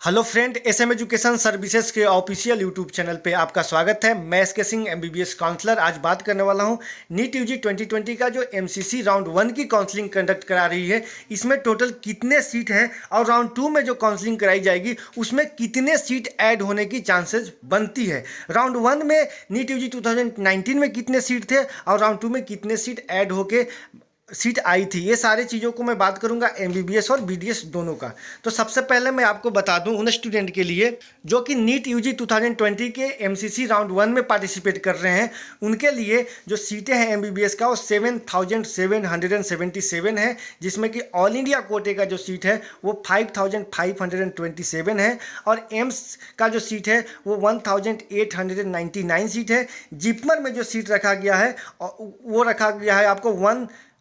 Hello friend, SM education services के official YouTube channel पे आपका स्वागत है। मैं एसके सिंह एमबीबीएस काउंसलर आज बात करने वाला हूँ नीट यूजी 2020 का जो एमसीसी राउंड 1 की काउंसलिंग कंडक्ट करा रही है, इसमें टोटल कितने सीट है और राउंड 2 में जो काउंसलिंग कराई जाएगी उसमें कितने सीट ऐड होने की चांसेस बनती है। राउंड 1 में नीट यूजी 2019 में कितने सीट थे और राउंड 2 में कितने सीट ऐड होके सीट आई थी, ये सारे चीज़ों को मैं बात करूंगा एमबीबीएस और बीडीएस दोनों का। तो सबसे पहले मैं आपको बता दूं उन स्टूडेंट के लिए जो कि नीट यूजी 2020 के एमसीसी राउंड 1 में पार्टिसिपेट कर रहे हैं, उनके लिए जो सीटें हैं एमबीबीएस का वो 7777 है, जिसमें कि ऑल इंडिया कोटे का जो सीट है वो 5527 है और एम्स का जो सीट है वो 1899 सीट है। जिपमर में जो सीट रखा गया है वो रखा गया है आपको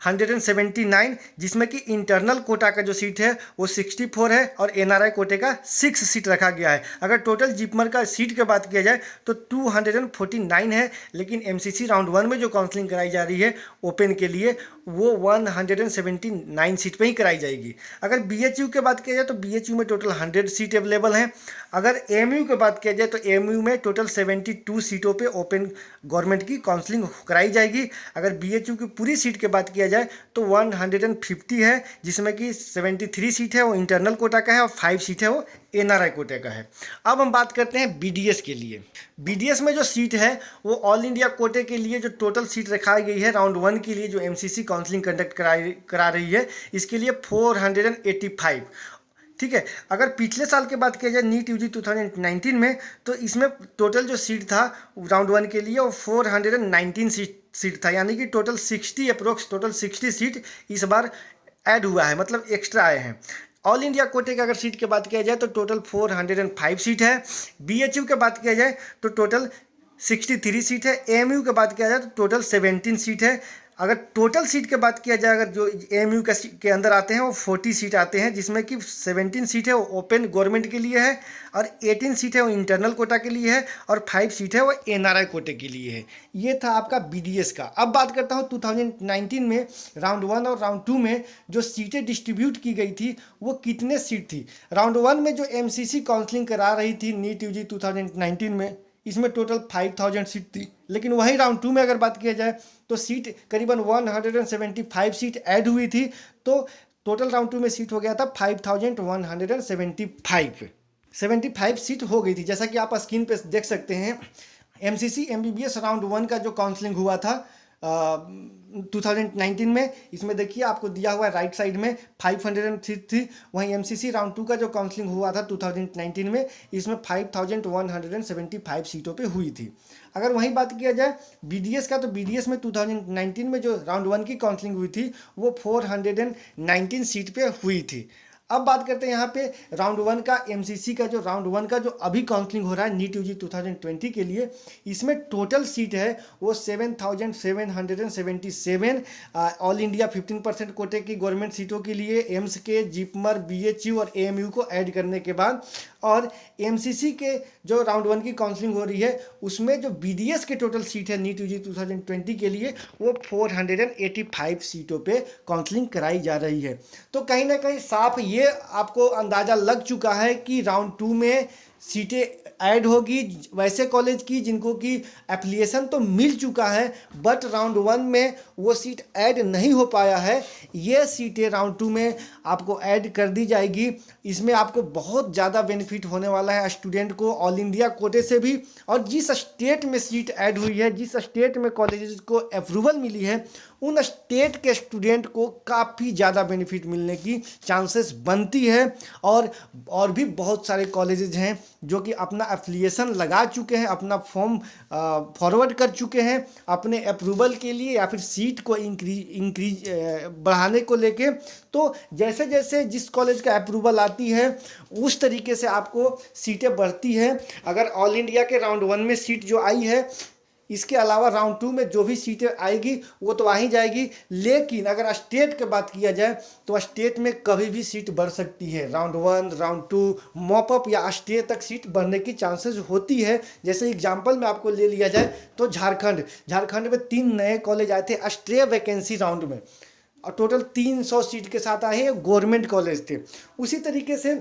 179, जिसमें कि इंटरनल कोटा का जो सीट है वो 64 है और एनआरआई कोटे का 6 सीट रखा गया है। अगर टोटल जिपमर का सीट की बात किया जाए तो 249 है, लेकिन एमसीसी राउंड 1 में जो काउंसलिंग कराई जा रही है ओपन के लिए वो 179 सीट पे ही कराई जाएगी। अगर बीएचयू की बात किया जाए तो बीएचयू में टोटल 100 सीट अवेलेबल हैं। अगर एएमयू की बात किया जाए तो एएमयू में टोटल 72 सीटों पे ओपन गवर्नमेंट की काउंसलिंग कराई जाएगी। अगर बीएचयू की पूरी सीट की बात किया जाए तो 150 है, जिसमें कि 73 सीट है वो इंटरनल कोटा का है और 5 सीट है वो एनआरआई कोटे का है। अब हम बात करते हैं बीडीएस के लिए। बीडीएस में जो सीट है वो ऑल इंडिया कोटे के लिए जो टोटल सीट रखाई गई है राउंड 1 के लिए जो एमसीसी काउंसलिंग कंडक्ट करा रही है, इसके लिए 485। ठीक है। अगर पिछले साल की बात किया जाए नीट यूजी 2019 में, तो इसमें टोटल जो सीट था राउंड 1 के लिए वो 419 सीट था, यानी कि टोटल 60 अप्रोक्स टोटल 60 सीट इस बार ऐड हुआ है, मतलब एक्स्ट्रा आए हैं। ऑल इंडिया कोटे की अगर सीट की बात किया जाए तो टोटल 405 सीट है। बीएचयू की बात किया जाए तो टोटल 63 सीट है। एएमयू की बात किया जाए तो टोटल 17 सीट है। अगर टोटल सीट की बात किया जाए, अगर जो एएमयू के अंदर आते हैं वो 40 सीट आते हैं, जिसमें कि 17 सीट है वो ओपन गवर्नमेंट के लिए है और 18 सीट है वो इंटरनल कोटा के लिए है और 5 सीट है वो एनआरआई कोटे के लिए है। ये था आपका बीडीएस का। अब बात करता हूँ 2019 में राउंड 1 और राउंड 2 में जो सीटें डिस्ट्रीब्यूट की गई थी वो कितने सीट थी। राउंड 1 में जो एमसीसी काउंसलिंग करा रही थी नीट यूजी 2019 में, इसमें टोटल 5000 सीट थी, लेकिन वही राउंड 2 में अगर बात किया जाए तो सीट करीबन 175 सीट ऐड हुई थी, तो टोटल राउंड 2 में सीट हो गया था 5175 सीट हो गई थी। जैसा कि आप स्क्रीन पे देख सकते हैं, एमसीसी एमबीबीएस राउंड 1 का जो काउंसलिंग हुआ था 2019 में, इसमें देखिए आपको दिया हुआ है राइट साइड में 500 सीट थी। वहीं एमसीसी राउंड 2 का जो काउंसलिंग हुआ था 2019 में, इसमें 5175 सीटों पे हुई थी। अगर वहीं बात किया जाए बीडीएस का, तो बीडीएस में 2019 में जो राउंड 1 की काउंसलिंग हुई थी वो 419 सीट पे हुई थी। अब बात करते हैं यहाँ पे राउंड 1 का एमसीसी का जो राउंड 1 का जो अभी काउंसलिंग हो रहा है नीट यूजी 2020 के लिए, इसमें टोटल सीट है वो 7777। ऑल इंडिया 15% कोटे की गवर्नमेंट सीटों के लिए एम्स के, जिपमर, बीएचयू और एएमयू को ऐड करने के बाद, और एमसीसी के जो राउंड 1 की काउंसलिंग हो रही है उसमें जो बीडीएस के टोटल सीट है नीट यूजी 2020 के लिए वो 485 सीटों पे काउंसलिंग कराई जा रही है। तो कहीं ना कहीं साफ ये आपको अंदाज़ा लग चुका है कि राउंड 2 में सीटें ऐड होगी वैसे कॉलेज की जिनको कि एप्लीकेशन तो मिल चुका है, बट राउंड 1 में वो सीट ऐड नहीं हो पाया है। ये सीटें राउंड 2 में आपको ऐड कर दी जाएगी। इसमें आपको बहुत ज़्यादा बेनिफिट होने वाला है स्टूडेंट को, ऑल इंडिया कोटे से भी, और जिस स्टेट में सीट ऐड हुई है, जिस स्टेट में कॉलेजेस को अप्रूवल मिली है, उन स्टेट के स्टूडेंट को काफ़ी ज़्यादा बेनिफिट मिलने की चांसेस बनती है। और भी बहुत सारे कॉलेजेस हैं जो कि अपना एप्लीकेशन लगा चुके हैं, अपना फॉर्म फॉरवर्ड कर चुके हैं अपने अप्रूवल के लिए या फिर सीट को इंक्रीज बढ़ाने को लेके। तो जैसे जैसे जिस कॉलेज का अप्रूवल आती है उस तरीके से आपको सीटें बढ़ती हैं। अगर ऑल इंडिया के राउंड 1 में सीट जो आई है, इसके अलावा राउंड 2 में जो भी सीटें आएगी वो तो आ ही जाएगी, लेकिन अगर स्टेट की बात किया जाए तो स्टेट में कभी भी सीट बढ़ सकती है। राउंड 1, राउंड 2, मॉपअप या स्टेट तक सीट बढ़ने की चांसेस होती है। जैसे एग्जांपल में आपको ले लिया जाए तो झारखंड में 3 नए कॉलेज आए थे स्ट्रे वैकेंसी राउंड में, और टोटल 300 सीट के साथ आए हैं, गवर्नमेंट कॉलेज थे। उसी तरीके से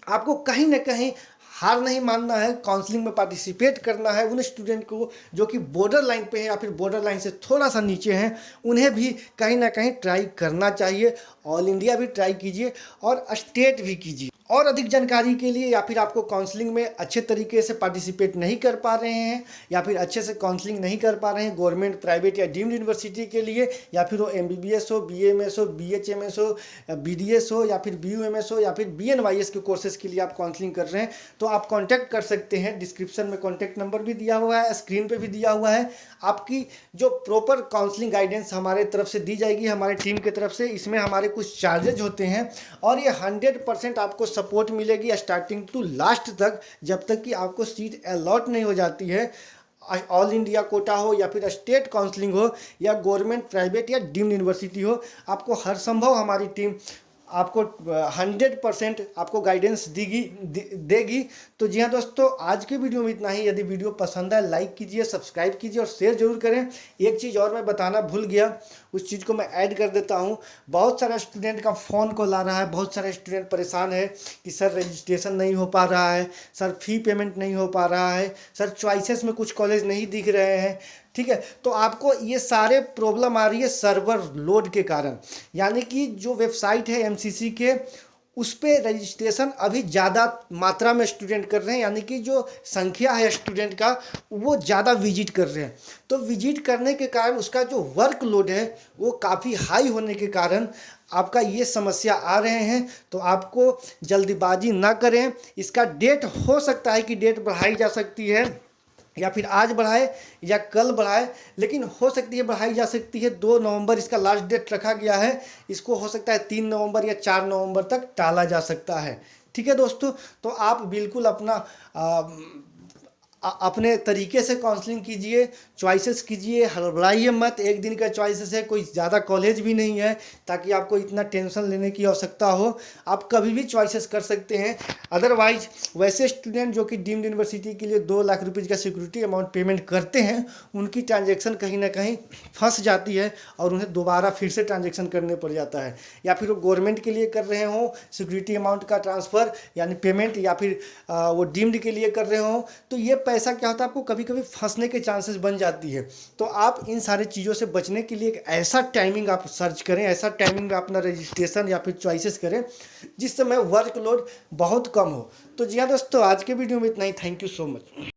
आपको कहीं ना कहीं हार नहीं मानना है, काउंसलिंग में पार्टिसिपेट करना है। उन स्टूडेंट को जो कि बॉर्डर लाइन पे है या फिर बॉर्डर लाइन से थोड़ा सा नीचे हैं, उन्हें भी कहीं ना कहीं ट्राई करना चाहिए। ऑल इंडिया भी ट्राई कीजिए और स्टेट भी कीजिए। और अधिक जानकारी के लिए या फिर आपको काउंसलिंग में अच्छे तरीके से पार्टिसिपेट नहीं कर पा रहे हैं या फिर अच्छे से काउंसलिंग नहीं कर पा रहे हैं गवर्नमेंट, प्राइवेट या डीम्ड यूनिवर्सिटी के लिए, या फिर वो MBBS हो, BAMS हो, BHMS हो, BDS हो या फिर BUMS हो या फिर BNYS के कोर्सेज के लिए आप काउंसलिंग कर रहे हैं, तो आप कांटेक्ट कर सकते हैं। डिस्क्रिप्शन में कांटेक्ट नंबर भी दिया हुआ है, स्क्रीन पे भी दिया हुआ है। आपकी जो प्रॉपर काउंसलिंग गाइडेंस हमारे तरफ से दी जाएगी, हमारे टीम की तरफ से। इसमें हमारे कुछ चार्जेज होते हैं और ये 100% आपको सपोर्ट मिलेगी स्टार्टिंग टू लास्ट तक, जब तक कि आपको सीट अलॉट नहीं हो जाती है। ऑल इंडिया कोटा हो या फिर स्टेट काउंसलिंग हो या गवर्नमेंट, प्राइवेट या डीम्ड यूनिवर्सिटी हो, आपको हर संभव हमारी टीम आपको 100% आपको गाइडेंस देगी। तो जी हाँ दोस्तों, आज के वीडियो में इतना ही। यदि वीडियो पसंद आए लाइक कीजिए, सब्सक्राइब कीजिए और शेयर जरूर करें। एक चीज़ और मैं बताना भूल गया, उस चीज़ को मैं ऐड कर देता हूँ। बहुत सारा स्टूडेंट का फ़ोन कॉल आ रहा है, बहुत सारे स्टूडेंट परेशान है कि सर रजिस्ट्रेशन नहीं हो पा रहा है, सर फ़ी पेमेंट नहीं हो पा रहा है, सर चॉइसेस में कुछ कॉलेज नहीं दिख रहे हैं। ठीक है, तो आपको ये सारे प्रॉब्लम आ रही है सर्वर लोड के कारण। यानी कि जो वेबसाइट है MCC के, उस पर रजिस्ट्रेशन अभी ज़्यादा मात्रा में स्टूडेंट कर रहे हैं, यानी कि जो संख्या है स्टूडेंट का वो ज़्यादा विजिट कर रहे हैं। तो विजिट करने के कारण उसका जो वर्कलोड है वो काफ़ी हाई होने के कारण आपका ये समस्या आ रहे हैं। तो आपको जल्दीबाजी ना करें। इसका डेट हो सकता है कि डेट बढ़ाई जा सकती है या फिर आज बढ़ाए या कल बढ़ाए, लेकिन हो सकती है बढ़ाई जा सकती है। 2 नवंबर इसका लास्ट डेट रखा गया है, इसको हो सकता है 3 नवंबर या 4 नवंबर तक टाला जा सकता है। ठीक है दोस्तों, तो आप बिल्कुल अपने तरीके से काउंसलिंग कीजिए, चॉइसेस कीजिए, हड़बड़ाइए मत। एक दिन का चॉइसेस है, कोई ज़्यादा कॉलेज भी नहीं है ताकि आपको इतना टेंशन लेने की आवश्यकता हो। आप कभी भी चॉइसेस कर सकते हैं। अदरवाइज वैसे स्टूडेंट जो कि डीम्ड यूनिवर्सिटी के लिए 2 लाख रुपये का सिक्योरिटी अमाउंट पेमेंट करते हैं, उनकी ट्रांजेक्शन कहीं ना कहीं फंस जाती है और उन्हें दोबारा फिर से ट्रांजेक्शन करने पड़ जाता है। या फिर वो गवर्नमेंट के लिए कर रहे हों सिक्योरिटी अमाउंट का ट्रांसफ़र यानी पेमेंट, या फिर वो डीम्ड के लिए कर रहे हों, तो ये पैसा क्या होता है, आपको कभी कभी फंसने के चांसेस बन जाती है। तो आप इन सारी चीज़ों से बचने के लिए एक ऐसा टाइमिंग आप सर्च करें, ऐसा टाइमिंग में अपना रजिस्ट्रेशन या फिर चॉइसेस करें जिस समय वर्कलोड बहुत कम हो। तो जी हाँ दोस्तों, आज के वीडियो में इतना ही। Thank you so much.